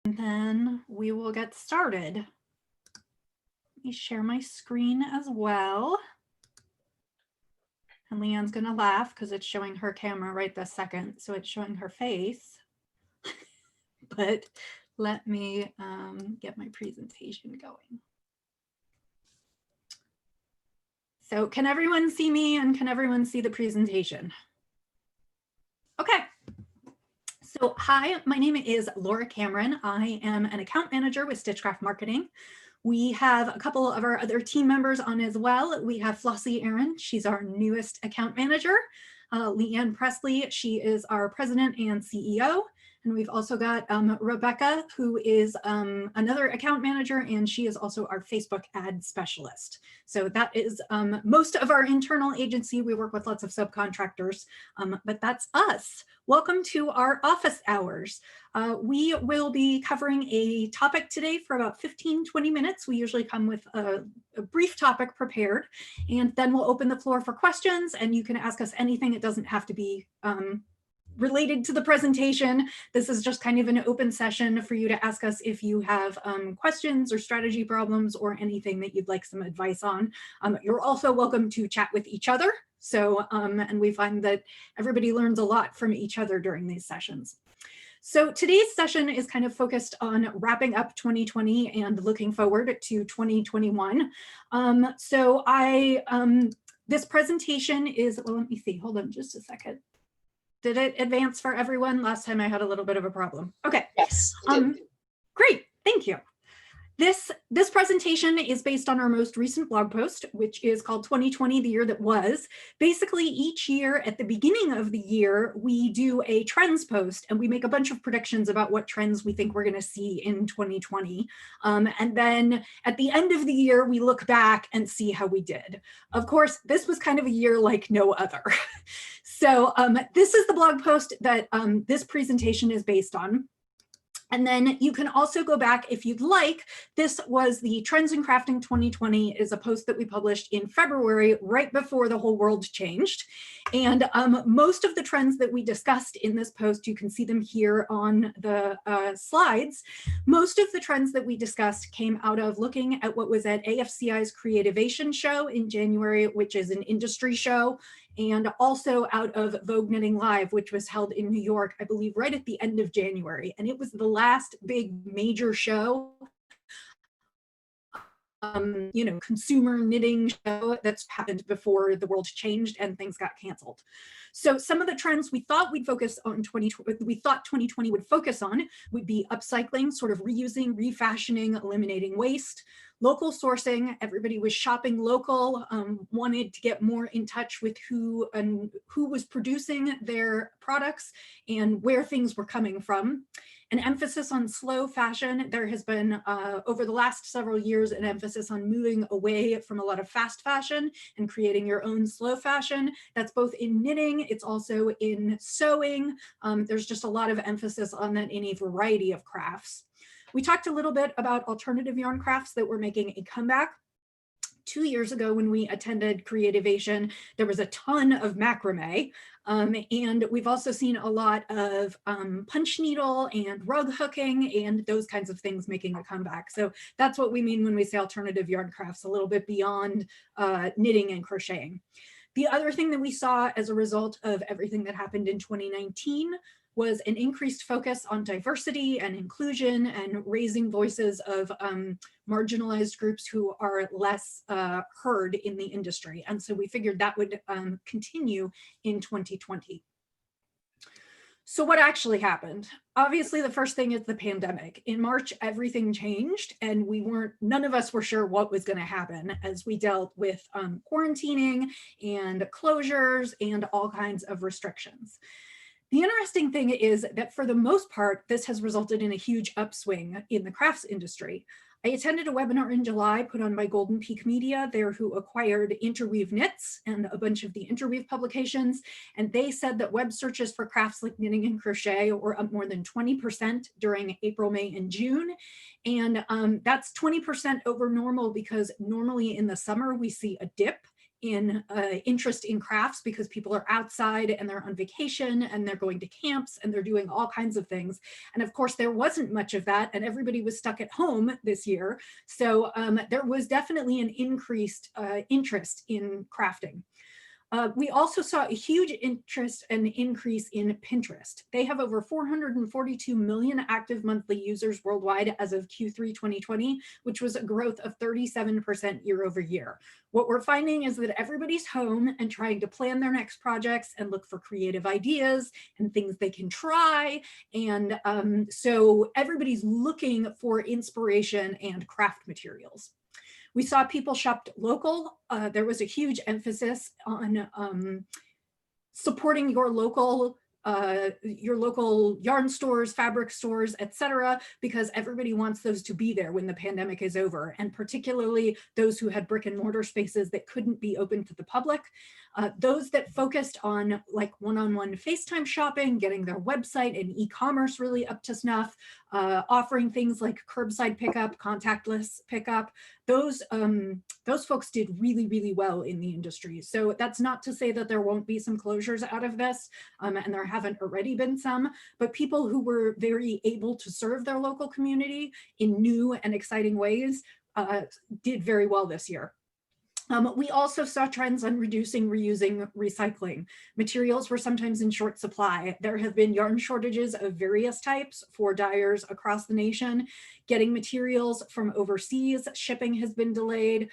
And then we will get started. Let me share my screen as well. And Leanne's gonna laugh because it's showing her camera right this second. So it's showing her face. But let me get my presentation going. So can everyone see me and can everyone see the presentation? Okay. So hi, my name is Laura Cameron. I am an account manager with Stitchcraft Marketing. We have a couple of our other team members on as well. We have Flossie Aaron, she's our newest account manager. Leanne Presley, she is our president and CEO. And we've also got Rebecca, who is another account manager, and she is also our Facebook ad specialist. So that is most of our internal agency. We work with lots of subcontractors, but that's us. Welcome to our office hours. We will be covering a topic today for about 15-20 minutes. We usually come with a brief topic prepared, and then we'll open the floor for questions, and you can ask us anything. It doesn't have to be related to the presentation. This is just kind of an open session for you to ask us if you have questions or strategy problems or anything that you'd like some advice on. You're also welcome to chat with each other. So, and we find that everybody learns a lot from each other during these sessions. So today's session is kind of focused on wrapping up 2020 and looking forward to 2021. This presentation is, well, let me see, hold on just a second. Did it advance for everyone? Last time I had a little bit of a problem. Okay. Yes. Great, thank you. This presentation is based on our most recent blog post, which is called 2020, the year that was. Basically, each year at the beginning of the year, we do a trends post and we make a bunch of predictions about what trends we think we're going to see in 2020. And then at the end of the year, we look back and see how we did. Of course, this was kind of a year like no other. So this is the blog post that this presentation is based on. And then you can also go back if you'd like. This was the Trends in Crafting 2020 is a post that we published in February, right before the whole world changed. And most of the trends that we discussed in this post, you can see them here on the slides. Most of the trends that we discussed came out of looking at what was at AFCI's Creativation show in January, which is an industry show, and also out of Vogue Knitting Live, which was held in New York, I believe, right at the end of January. And it was the last big major show, consumer knitting show that's happened before the world changed and things got canceled. So some of the trends we thought we'd focus on 2020 would focus on would be upcycling, sort of reusing, refashioning, eliminating waste. Local sourcing, everybody was shopping local, wanted to get more in touch with who was producing their products and where things were coming from. An emphasis on slow fashion. There has been, over the last several years, an emphasis on moving away from a lot of fast fashion and creating your own slow fashion. That's both in knitting, it's also in sewing. There's just a lot of emphasis on that in a variety of crafts. We talked a little bit about alternative yarn crafts that were making a comeback. 2 years ago when we attended Creativation, there was a ton of macrame. And we've also seen a lot of punch needle and rug hooking and those kinds of things making a comeback. So that's what we mean when we say alternative yarn crafts, a little bit beyond knitting and crocheting. The other thing that we saw as a result of everything that happened in 2019 was an increased focus on diversity and inclusion and raising voices of marginalized groups who are less heard in the industry. And so we figured that would continue in 2020. So what actually happened? Obviously, the first thing is the pandemic. In March, everything changed and none of us were sure what was going to happen as we dealt with quarantining and closures and all kinds of restrictions. The interesting thing is that for the most part, this has resulted in a huge upswing in the crafts industry. I attended a webinar in July put on by Golden Peak Media, there who acquired Interweave Knits and a bunch of the Interweave publications. And they said that web searches for crafts like knitting and crochet were up more than 20% during April, May, and June. And that's 20% over normal because normally in the summer we see a dip in interest in crafts because people are outside and they're on vacation and they're going to camps and they're doing all kinds of things. And of course, there wasn't much of that and everybody was stuck at home this year. So there was definitely an increased interest in crafting. We also saw a huge interest and increase in Pinterest. They have over 442 million active monthly users worldwide as of Q3 2020, which was a growth of 37% year over year. What we're finding is that everybody's home and trying to plan their next projects and look for creative ideas and things they can try. And so everybody's looking for inspiration and craft materials. We saw people shopped local. There was a huge emphasis on supporting your local yarn stores, fabric stores, etc., because everybody wants those to be there when the pandemic is over, and particularly those who had brick and mortar spaces that couldn't be open to the public. Those that focused on like one-on-one FaceTime shopping, getting their website and e-commerce really up to snuff, offering things like curbside pickup, contactless pickup, those folks did really, really well in the industry. So that's not to say that there won't be some closures out of this, and there haven't already been some, but people who were very able to serve their local community in new and exciting ways did very well this year. We also saw trends on reducing, reusing, recycling. Materials were sometimes in short supply. There have been yarn shortages of various types for dyers across the nation. Getting materials from overseas, shipping has been delayed.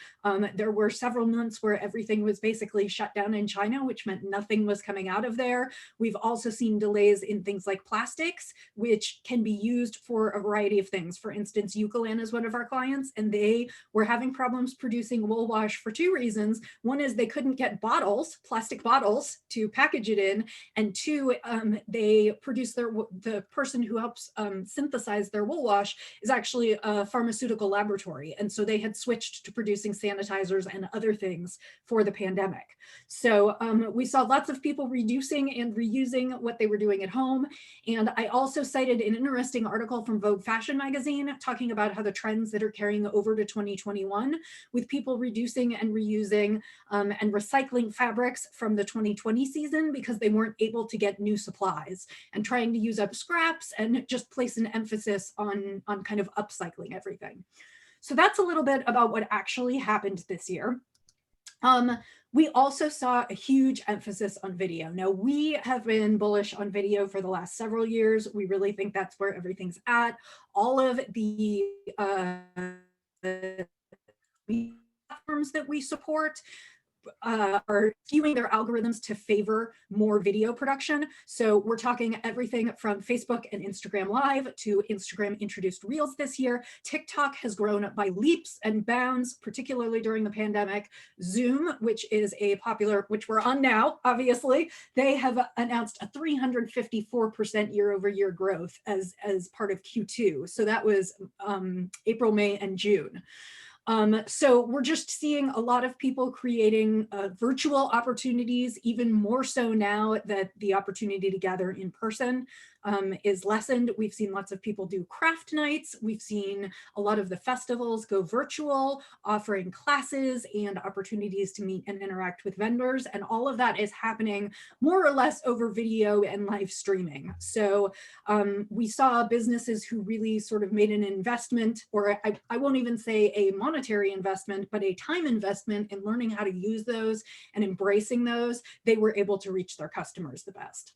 There were several months where everything was basically shut down in China, which meant nothing was coming out of there. We've also seen delays in things like plastics, which can be used for a variety of things. For instance, Eucalan is one of our clients, and they were having problems producing wool wash for two reasons. One is they couldn't get bottles, plastic bottles, to package it in, and two, they produce the person who helps synthesize their wool wash is actually a pharmaceutical laboratory, and so they had switched to producing sanitizers and other things for the pandemic. So we saw lots of people reducing and reusing what they were doing at home, and I also cited an interesting article from Vogue Fashion magazine talking about how the trends that are carrying over to 2021 with people reducing and reusing and recycling fabrics from the 2020 season because they weren't able to get new supplies, and trying to use up scraps and just place an emphasis on kind of upcycling everything. So that's a little bit about what actually happened this year. We also saw a huge emphasis on video. Now, we have been bullish on video for the last several years. We really think that's where everything's at. All of the platforms that we support are skewing their algorithms to favor more video production. So we're talking everything from Facebook and Instagram Live to Instagram introduced Reels this year. TikTok has grown by leaps and bounds, particularly during the pandemic. Zoom, which is a popular, which we're on now, obviously, they have announced a 354% year over year growth as part of Q2. So that was April, May, and June. So we're just seeing a lot of people creating virtual opportunities, even more so now that the opportunity to gather in person is lessened. We've seen lots of people do craft nights. We've seen a lot of the festivals go virtual, offering classes and opportunities to meet and interact with vendors. And all of that is happening more or less over video and live streaming. So we saw businesses who really sort of made an investment, or I won't even say a monetary investment, but a time investment in learning how to use those and embracing those. They were able to reach their customers the best.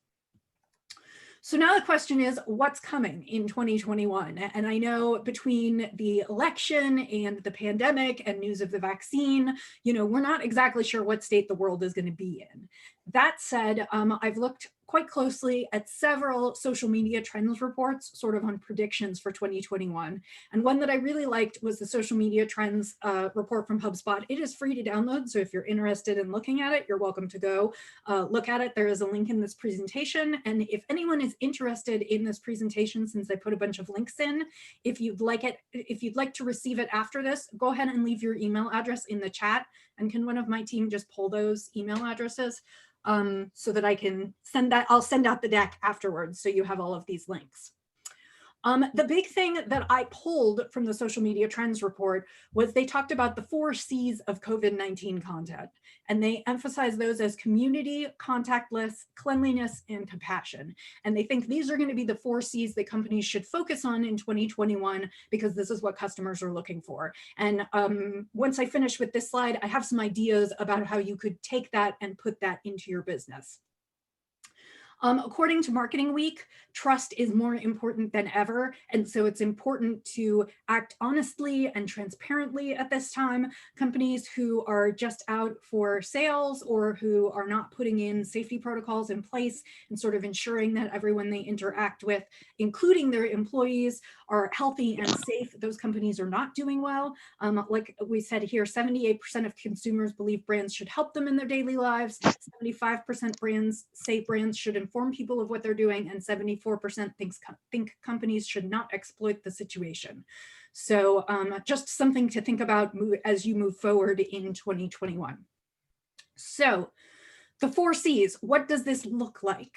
So now the question is, what's coming in 2021? And I know between the election and the pandemic and news of the vaccine, we're not exactly sure what state the world is going to be in. That said, I've looked quite closely at several social media trends reports, sort of on predictions for 2021. And one that I really liked was the social media trends report from HubSpot. It is free to download, so if you're interested in looking at it, you're welcome to go look at it. There is a link in this presentation. And if anyone is interested in this presentation, since I put a bunch of links in, if you'd like to receive it after this, go ahead and leave your email address in the chat. And can one of my team just pull those email addresses? So that I can send that, I'll send out the deck afterwards so you have all of these links. The big thing that I pulled from the social media trends report was they talked about the 4 C's of COVID-19 content, and they emphasize those as community, contactless, cleanliness, and compassion. And they think these are going to be the 4 C's that companies should focus on in 2021 because this is what customers are looking for. And once I finish with this slide, I have some ideas about how you could take that and put that into your business. According to Marketing Week, trust is more important than ever. And so it's important to act honestly and transparently at this time. Companies who are just out for sales or who are not putting in safety protocols in place and sort of ensuring that everyone they interact with, including their employees, are healthy and safe, those companies are not doing well. Like we said here, 78% of consumers believe brands should help them in their daily lives. 75% brands say brands should inform people of what they're doing, and 74% think companies should not exploit the situation. So just something to think about as you move forward in 2021. So the 4 C's, what does this look like?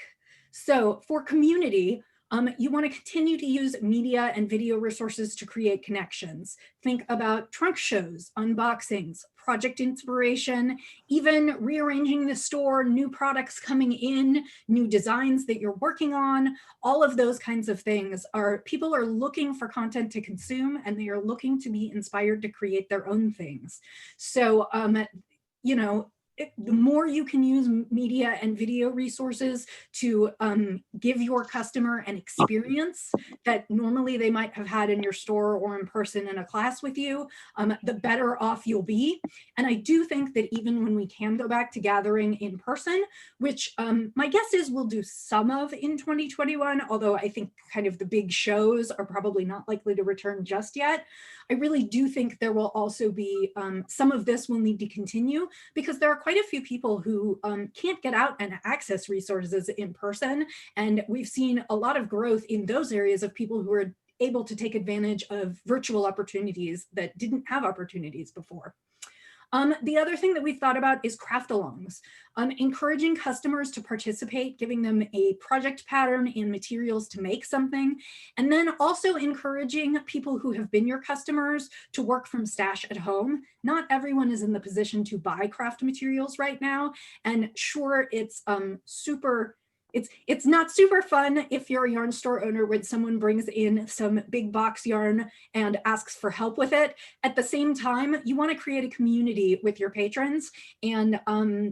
So for community, you want to continue to use media and video resources to create connections. Think about trunk shows, unboxings, project inspiration, even rearranging the store, new products coming in, new designs that you're working on. All of those kinds of things are, people are looking for content to consume, and they are looking to be inspired to create their own things. So, you know, the more you can use media and video resources to give your customer an experience that normally they might have had in your store or in person in a class with you, the better off you'll be. And I do think that even when we can go back to gathering in person, which my guess is we'll do some of in 2021, although I think kind of the big shows are probably not likely to return just yet, I really do think there will also be some of this will need to continue, because there are quite a few people who can't get out and access resources in person. And we've seen a lot of growth in those areas of people who are able to take advantage of virtual opportunities that didn't have opportunities before. The other thing that we've thought about is craft-alongs, encouraging customers to participate, giving them a project pattern and materials to make something, and then also encouraging people who have been your customers to work from stash at home. Not everyone is in the position to buy craft materials right now, and sure, it's it's not super fun if you're a yarn store owner when someone brings in some big box yarn and asks for help with it. At the same time, you want to create a community with your patrons, and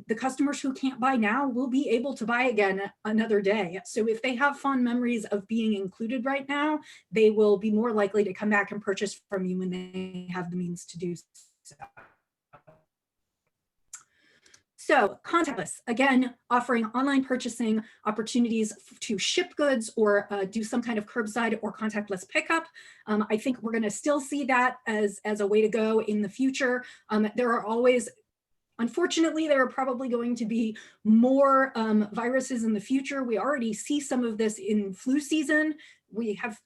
the customers who can't buy now will be able to buy again another day. So if they have fond memories of being included right now, they will be more likely to come back and purchase from you when they have the means to do so. So contactless, again, offering online purchasing opportunities to ship goods or do some kind of curbside or contactless pickup. I think we're going to still see that as a way to go in the future. There are always, unfortunately, there are probably going to be more viruses in the future. We already see some of this in flu season.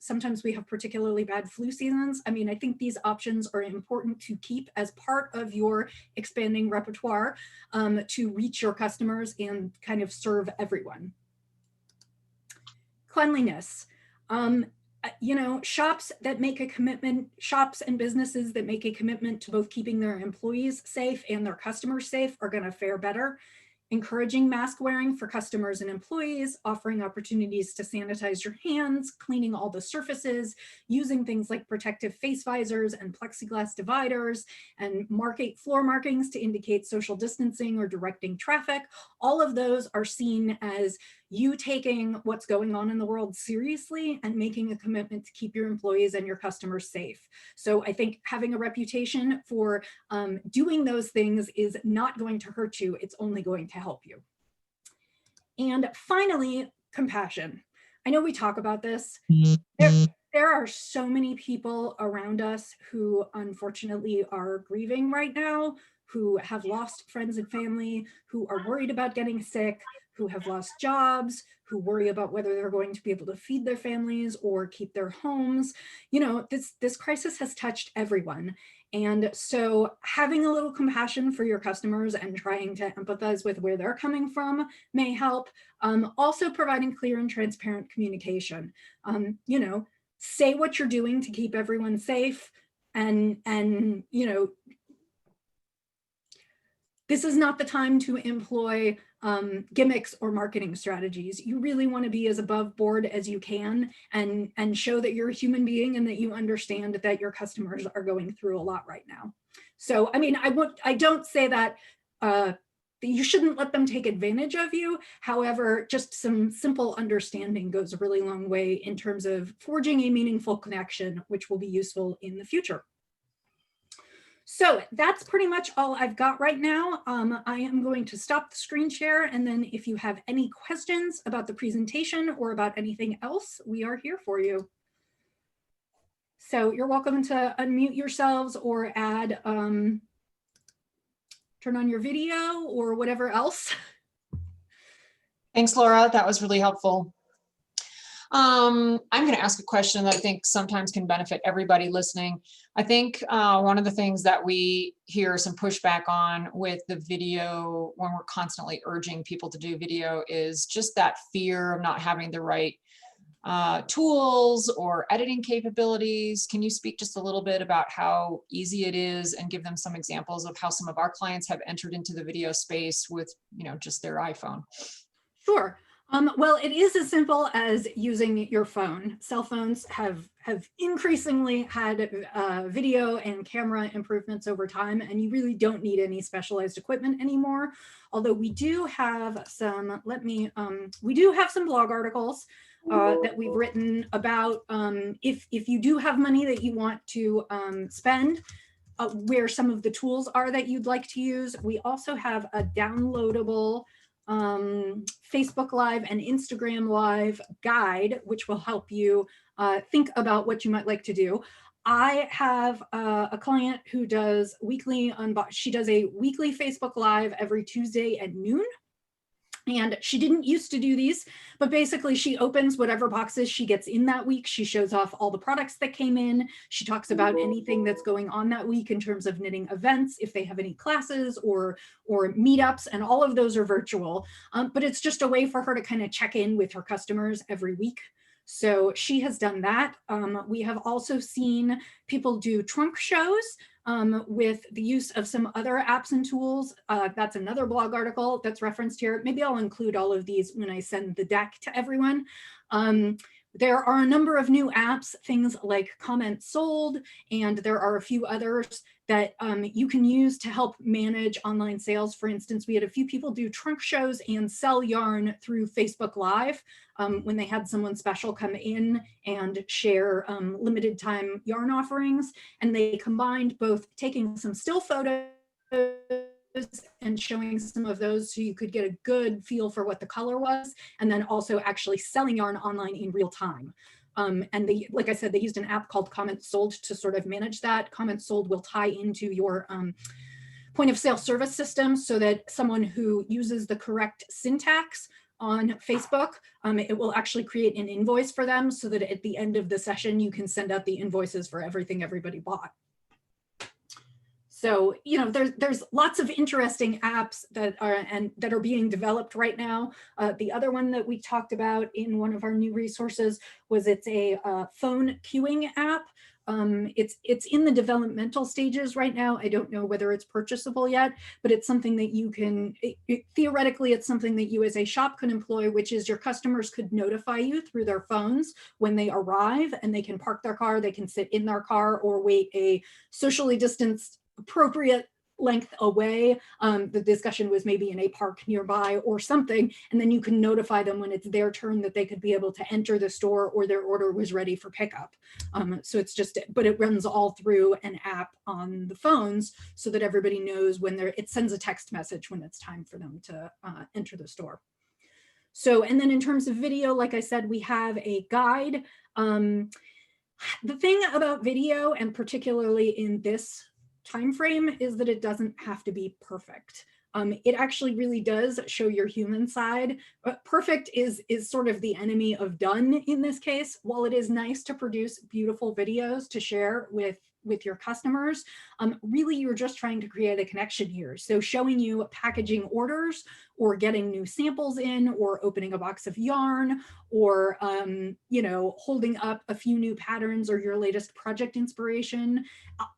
Sometimes we have particularly bad flu seasons. I mean, I think these options are important to keep as part of your expanding repertoire to reach your customers and kind of serve everyone. Cleanliness. You know, shops that make a commitment, shops and businesses that make a commitment to both keeping their employees safe and their customers safe are going to fare better. Encouraging mask wearing for customers and employees, offering opportunities to sanitize your hands, cleaning all the surfaces, using things like protective face visors and plexiglass dividers, and floor markings to indicate social distancing or directing traffic. All of those are seen as you taking what's going on in the world seriously and making a commitment to keep your employees and your customers safe. So I think having a reputation for doing those things is not going to hurt you. It's only going to help you. And finally, compassion. I know we talk about this. There are so many people around us who unfortunately are grieving right now, who have lost friends and family, who are worried about getting sick, who have lost jobs, who worry about whether they're going to be able to feed their families or keep their homes. You know, this crisis has touched everyone. And so having a little compassion for your customers and trying to empathize with where they're coming from may help. Also providing clear and transparent communication. You know, say what you're doing to keep everyone safe, and you know, this is not the time to employ gimmicks or marketing strategies. You really want to be as above board as you can, and show that you're a human being and that you understand that your customers are going through a lot right now. So, I mean, I don't say that you shouldn't let them take advantage of you. However, just some simple understanding goes a really long way in terms of forging a meaningful connection, which will be useful in the future. So that's pretty much all I've got right now. I am going to stop the screen share, and then if you have any questions about the presentation or about anything else, we are here for you. So you're welcome to unmute yourselves or add, turn on your video or whatever else. Thanks, Laura. That was really helpful. I'm going to ask a question that I think sometimes can benefit everybody listening. I think one of the things that we hear some pushback on with the video, when we're constantly urging people to do video, is just that fear of not having the right tools or editing capabilities. Can you speak just a little bit about how easy it is and give them some examples of how some of our clients have entered into the video space with, you know, just their iPhone? Sure. Well, it is as simple as using your phone. Cell phones have increasingly had video and camera improvements over time, and you really don't need any specialized equipment anymore. Although we do have some, we do have some blog articles that we've written about if you do have money that you want to spend, where some of the tools are that you'd like to use. We also have a downloadable Facebook Live and Instagram Live guide, which will help you think about what you might like to do. I have a client who does she does a weekly Facebook Live every Tuesday at noon. And she didn't used to do these, but basically she opens whatever boxes she gets in that week. She shows off all the products that came in. She talks about anything that's going on that week in terms of knitting events, if they have any classes or meetups, and all of those are virtual. But it's just a way for her to kind of check in with her customers every week. So she has done that. We have also seen people do trunk shows with the use of some other apps and tools. That's another blog article that's referenced here. Maybe I'll include all of these when I send the deck to everyone. There are a number of new apps, things like Comment Sold, and there are a few others that you can use to help manage online sales. For instance, we had a few people do trunk shows and sell yarn through Facebook Live when they had someone special come in and share limited time yarn offerings. And they combined both taking some still photos and showing some of those so you could get a good feel for what the color was, and then also actually selling yarn online in real time. And they, like I said, they used an app called Comment Sold to sort of manage that. Comment Sold will tie into your point of sale service system so that someone who uses the correct syntax on Facebook, it will actually create an invoice for them so that at the end of the session, you can send out the invoices for everything everybody bought. So, you know, there's lots of interesting apps that are being developed right now. The other one that we talked about in one of our new resources was it's a phone queuing app. It's in the developmental stages right now. I don't know whether it's purchasable yet, but it's something that you can, theoretically, it's something that you as a shop could employ, which is your customers could notify you through their phones when they arrive, and they can park their car, they can sit in their car or wait a socially distanced appropriate length away. The discussion was maybe in a park nearby or something, and then you can notify them when it's their turn that they could be able to enter the store or their order was ready for pickup. So it's just, but it runs all through an app on the phones so that everybody knows when it sends a text message when it's time for them to enter the store. So, and then in terms of video, like I said, we have a guide. The thing about video, and particularly in this time frame, is that it doesn't have to be perfect. It actually really does show your human side. But perfect is sort of the enemy of done in this case. While it is nice to produce beautiful videos to share with your customers, really you're just trying to create a connection here. So showing you packaging orders or getting new samples in or opening a box of yarn or you know, holding up a few new patterns or your latest project inspiration,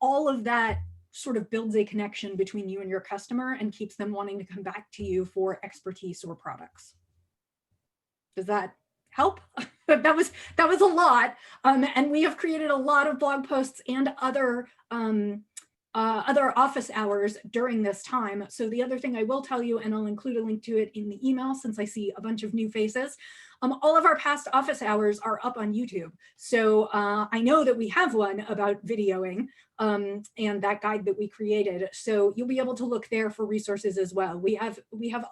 all of that sort of builds a connection between you and your customer and keeps them wanting to come back to you for expertise or products. Does that help? that was a lot. And we have created a lot of blog posts and other office hours during this time. So the other thing I will tell you, and I'll include a link to it in the email since I see a bunch of new faces, all of our past office hours are up on YouTube. So I know that we have one about videoing and that guide that we created. So you'll be able to look there for resources as well. We have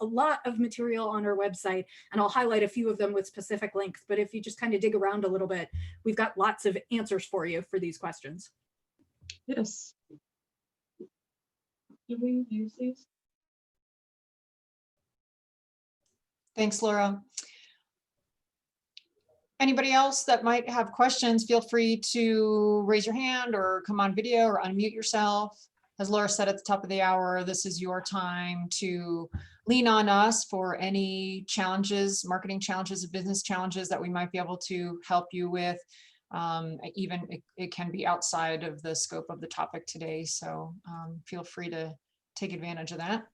a lot of material on our website, and I'll highlight a few of them with specific links. But if you just kind of dig around a little bit, we've got lots of answers for you for these questions. Yes. Do we use these? Thanks, Laura. Anybody else that might have questions, feel free to raise your hand or come on video or unmute yourself. As Laura said at the top of the hour, this is your time to lean on us for any challenges, marketing challenges, business challenges that we might be able to help you with. Even it can be outside of the scope of the topic today. So feel free to take advantage of that.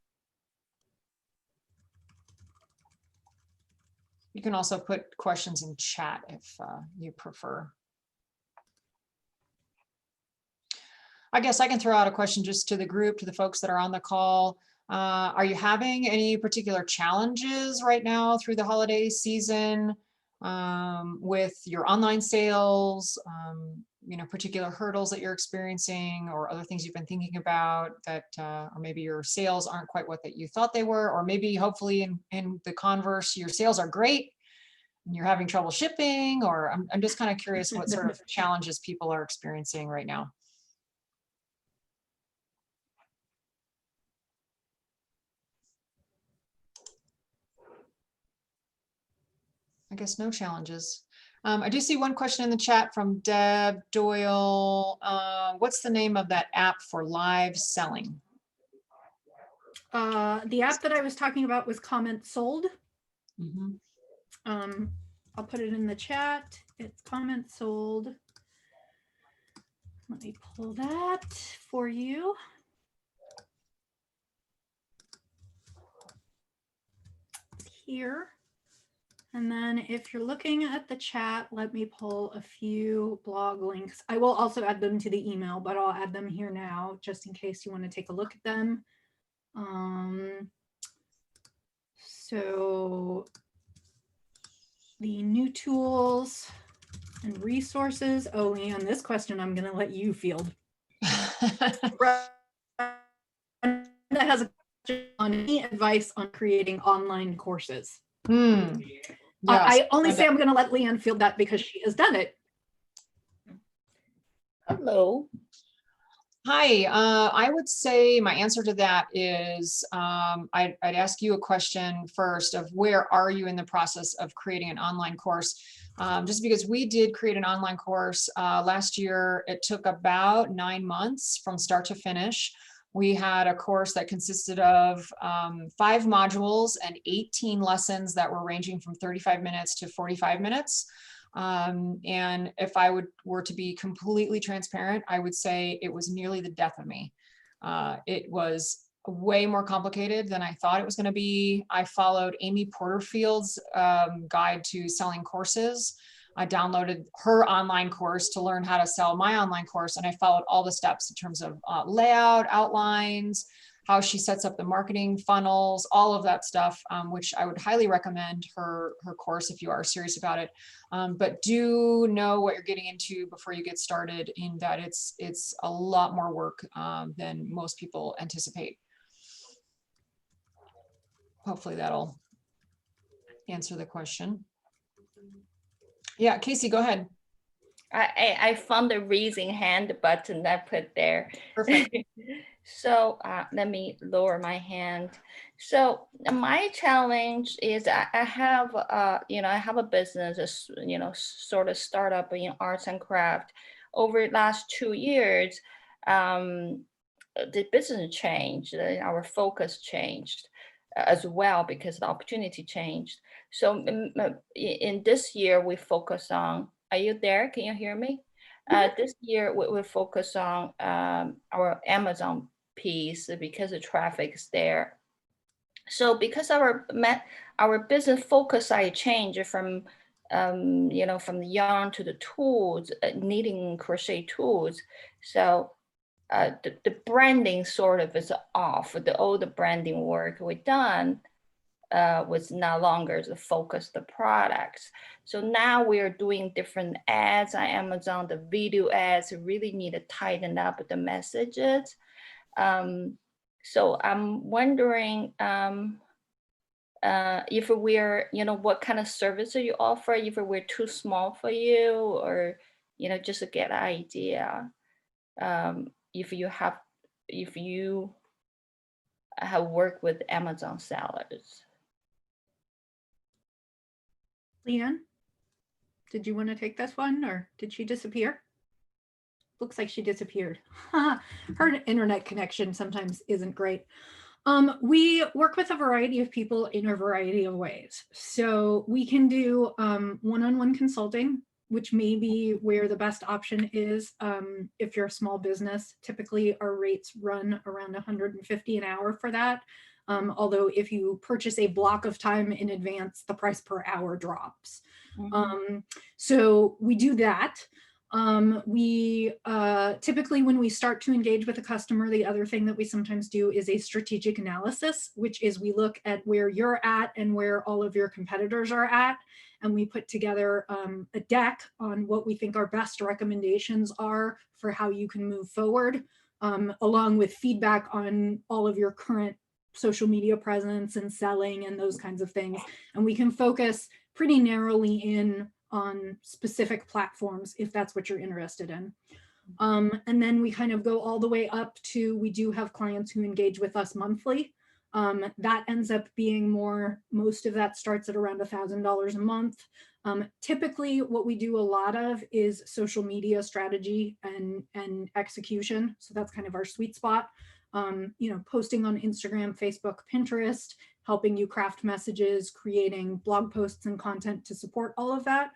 You can also put questions in chat if you prefer. I guess I can throw out a question just to the group, to the folks that are on the call. Are you having any particular challenges right now through the holiday season with your online sales, you know, particular hurdles that you're experiencing or other things you've been thinking about that, or maybe your sales aren't quite what that you thought they were, or maybe hopefully in the converse, your sales are great and you're having trouble shipping, or I'm just kind of curious what sort of challenges people are experiencing right now. I guess no challenges. I do see one question in the chat from Deb Doyle. What's the name of that app for live selling? The app that I was talking about was Comment Sold. Mm-hmm. I'll put it in the chat. It's Comment Sold. Let me pull that for you. It's here. And then if you're looking at the chat, let me pull a few blog links. I will also add them to the email, but I'll add them here now, just in case you want to take a look at them. So the new tools and resources. Oh, Leanne, this question I'm going to let you field. That has a question on any advice on creating online courses. Yes, I only say I'm going to let Leanne field that because she has done it. Hello. Hi, I would say my answer to that is I'd ask you a question first of where are you in the process of creating an online course? Just because we did create an online course last year, it took about 9 months from start to finish. We had a course that consisted of 5 modules and 18 lessons that were ranging from 35 minutes to 45 minutes. And if I were to be completely transparent, I would say it was nearly the death of me. It was way more complicated than I thought it was going to be. I followed Amy Porterfield's guide to selling courses. I downloaded her online course to learn how to sell my online course, and I followed all the steps in terms of layout, outlines, how she sets up the marketing funnels, all of that stuff, which I would highly recommend her course if you are serious about it. But do know what you're getting into before you get started, in that it's a lot more work than most people anticipate. Hopefully that'll answer the question. Yeah, Casey, go ahead. I found the raising hand button I put there. Perfect. So let me lower my hand. So my challenge is I have, I have a business, sort of startup in arts and craft. Over the last 2 years, the business changed, our focus changed as well because the opportunity changed. So in this year, we focus on, are you there? Can you hear me? This year, we focus on our Amazon piece because the traffic is there. So because our business focus I changed from from the yarn to the tools, knitting crochet tools. So the branding sort of is off. All the branding work we done was no longer the focus of the products. So now we are doing different ads on Amazon. The video ads really need to tighten up the messages. So I'm wondering if we're, what kind of service you offer, if we're too small for you, or, just to get an idea. If you have worked with Amazon sellers. Leanne, did you want to take this one, or did she disappear? Looks like she disappeared. Her internet connection sometimes isn't great. We work with a variety of people in a variety of ways. So we can do one-on-one consulting, which may be where the best option is. If you're a small business, typically our rates run around $150 an hour for that. Although if you purchase a block of time in advance, the price per hour drops. So we do that. We typically, when we start to engage with a customer, the other thing that we sometimes do is a strategic analysis, which is we look at where you're at and where all of your competitors are at. And we put together a deck on what we think our best recommendations are for how you can move forward, along with feedback on all of your current social media presence and selling and those kinds of things. And we can focus pretty narrowly in on specific platforms if that's what you're interested in. And then we kind of go all the way up to, we do have clients who engage with us monthly. That ends up being more, most of that starts at around $1,000 a month. Typically what we do a lot of is social media strategy and execution. So that's kind of our sweet spot. Posting on Instagram, Facebook, Pinterest, helping you craft messages, creating blog posts and content to support all of that.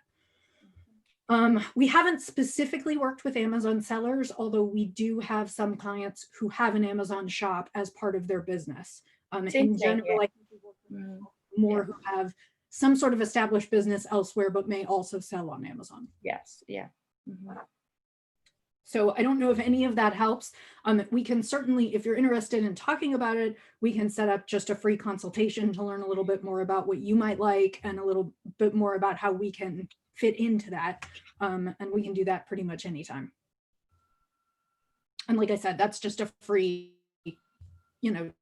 We haven't specifically worked with Amazon sellers, although we do have some clients who have an Amazon shop as part of their business. In general, I think we work with more who have some sort of established business elsewhere, but may also sell on Amazon. Yes, yeah. So I don't know if any of that helps. We can certainly, if you're interested in talking about it, we can set up just a free consultation to learn a little bit more about what you might like and a little bit more about how we can fit into that. And we can do that pretty much anytime. And like I said, that's just a free, That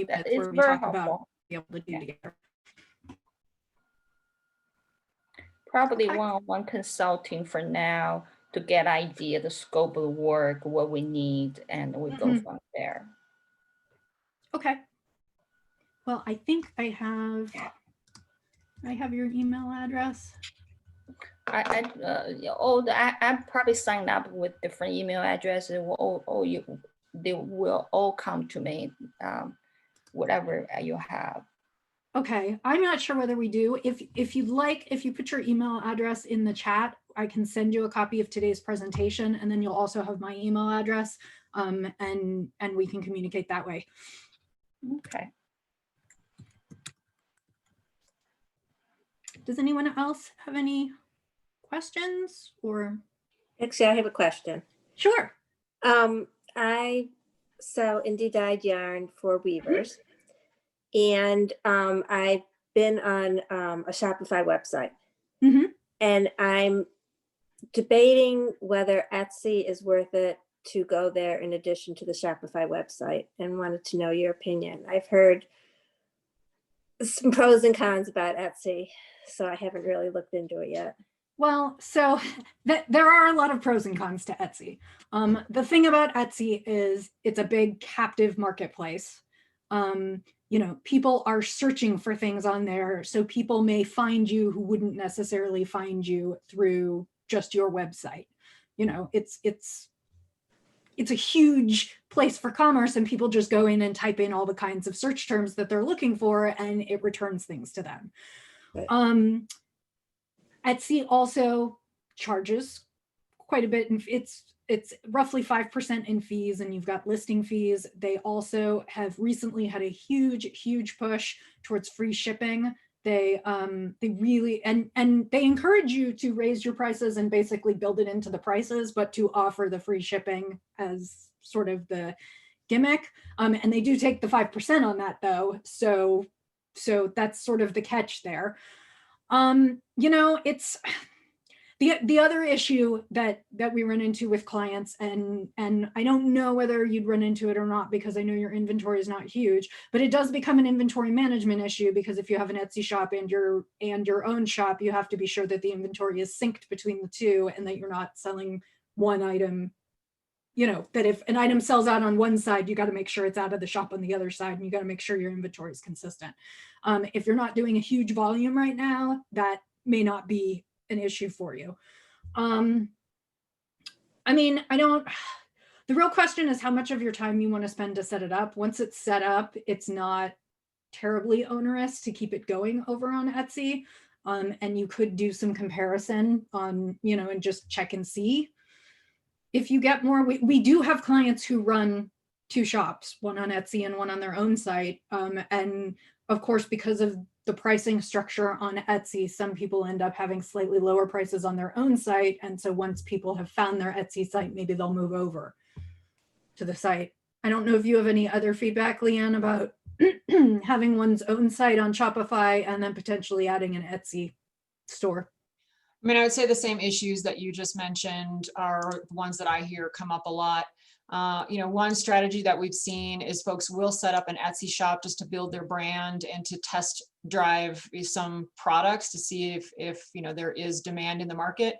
minutes is where we very talk about helpful. be able to do together. Probably Okay. one-on-one consulting for now to get idea, the scope of the work, what we need, and we go from there. Okay. Well, I think I have your email address. I probably signed up with different email addresses. They will all come to me, whatever you have. Okay, I'm not sure whether we do. If you'd like, if you put your email address in the chat, I can send you a copy of today's presentation, and then you'll also have my email address, and we can communicate that way. Okay. Does anyone else have any questions or? Actually, I have a question. Sure. I sell indie dyed yarn for weavers, and I've been on a Shopify website, and I'm debating whether Etsy is worth it to go there in addition to the Shopify website, and wanted to know your opinion. I've heard some pros and cons about Etsy, so I haven't really looked into it yet. Well, so there are a lot of pros and cons to Etsy. The thing about Etsy is it's a big captive marketplace. You know, people are searching for things on there, so people may find you who wouldn't necessarily find you through just your website. You know, it's a huge place for commerce, and people just go in and type in all the kinds of search terms that they're looking for, and it returns things to them. Right. Etsy also charges quite a bit, and it's roughly 5% in fees, and you've got listing fees. They also have recently had a huge push towards free shipping. They really, and they encourage you to raise your prices and basically build it into the prices, but to offer the free shipping as sort of the gimmick. And they do take the 5% on that though. So that's sort of the catch there. You know, it's the other issue that we run into with clients, and I don't know whether you'd run into it or not, because I know your inventory is not huge, but it does become an inventory management issue, because if you have an Etsy shop and your own shop, you have to be sure that the inventory is synced between the two, and that you're not selling one item. You know, that if an item sells out on one side, you got to make sure it's out of the shop on the other side, and you got to make sure your inventory is consistent. If you're not doing a huge volume right now, that may not be an issue for you. I mean, the real question is how much of your time you want to spend to set it up. Once it's set up, it's not terribly onerous to keep it going over on Etsy. And you could do some comparison on, you know, and just check and see. If you get more, we do have clients who run two shops, one on Etsy and one on their own site. And of course, because of the pricing structure on Etsy, some people end up having slightly lower prices on their own site. And so once people have found their Etsy site, maybe they'll move over to the site. I don't know if you have any other feedback, Leanne, about having one's own site on Shopify and then potentially adding an Etsy store. I mean, I would say the same issues that you just mentioned are the ones that I hear come up a lot. You know, one strategy that we've seen is folks will set up an Etsy shop just to build their brand and to test drive some products to see if you know, there is demand in the market.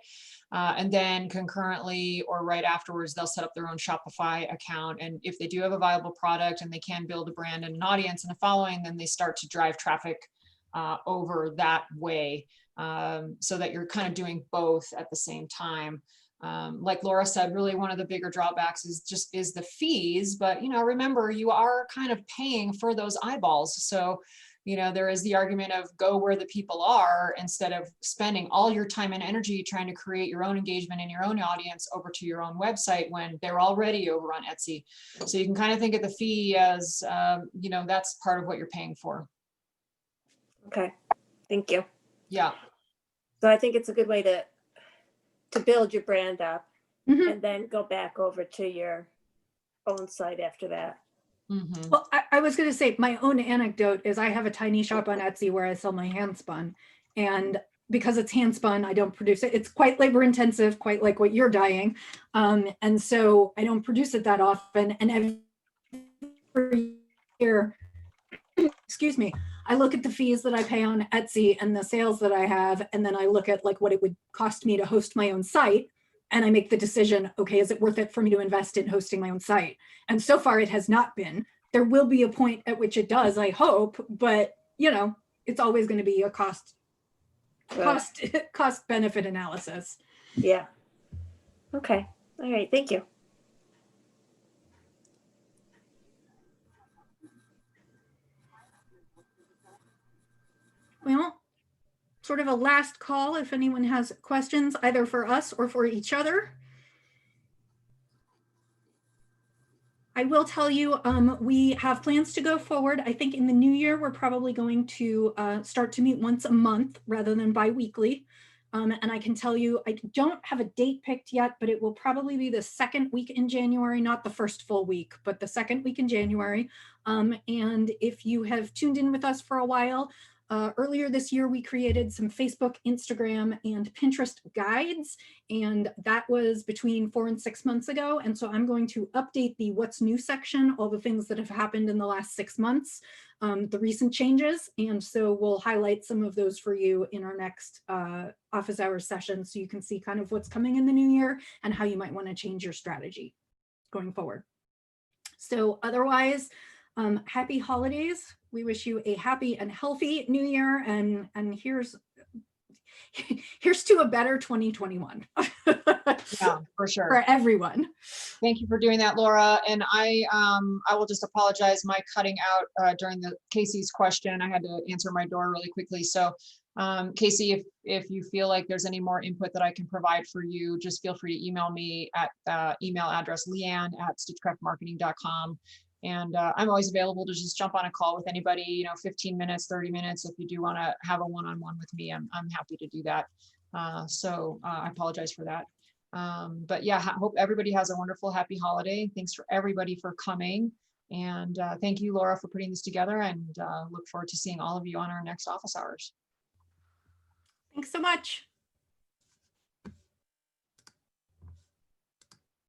And then concurrently or right afterwards, they'll set up their own Shopify account. And if they do have a viable product and they can build a brand and an audience and a following, then they start to drive traffic over that way. So that you're kind of doing both at the same time. Like Laura said, really one of the bigger drawbacks is the fees, but you know, remember, you are kind of paying for those eyeballs. So, you know, there is the argument of go where the people are instead of spending all your time and energy trying to create your own engagement and your own audience over to your own website when they're already over on Etsy. So you can kind of think of the fee as, you know, that's part of what you're paying for. Okay, thank you. Yeah. So I think it's a good way to build your brand up Mhm. and then go back over to your own site after that. Mm-hmm. Well, I was going to say my own anecdote is I have a tiny shop on Etsy where I sell my hand spun, and because it's hand spun, I don't produce it. It's quite labor intensive, quite like what you're dyeing. And so I don't produce it that often. And every year, excuse me, I look at the fees that I pay on Etsy and the sales that I have, and then I look at like what it would cost me to host my own site. And I make the decision, okay, is it worth it for me to invest in hosting my own site? And so far it has not been. There will be a point at which it does, I hope, but you know, it's always going to be a cost benefit analysis. Yeah. Okay. All right. Thank you. Well, sort of a last call if anyone has questions, either for us or for each other. I will tell you, we have plans to go forward. I think in the new year, we're probably going to start to meet once a month rather than bi-weekly. And I can tell you, I don't have a date picked yet, but it will probably be the second week in January, not the first full week, but the second week in January. And if you have tuned in with us for a while, Earlier this year, we created some Facebook, Instagram, and Pinterest guides, and that was between 4 and 6 months ago. And so I'm going to update the what's new section, all the things that have happened in the last 6 months, the recent changes. And so we'll highlight some of those for you in our next office hours session, so you can see kind of what's coming in the new year and how you might want to change your strategy going forward. So otherwise, happy holidays. We wish you a happy and healthy new year, and here's to a better 2021. Yeah, for sure. For everyone. Thank you for doing that, Laura. And I will just apologize. My cutting out during the Casey's question, I had to answer my door really quickly. So Casey, if you feel like there's any more input that I can provide for you, just feel free to email me at email address leanne@stitchcraftmarketing.com. And I'm always available to just jump on a call with anybody, 15 minutes, 30 minutes. If you do want to have a one-on-one with me, I'm happy to do that. So I apologize for that. But yeah, hope everybody has a wonderful, happy holiday. Thanks for everybody for coming. And thank you, Laura, for putting this together, and look forward to seeing all of you on our next office hours. Thanks so much.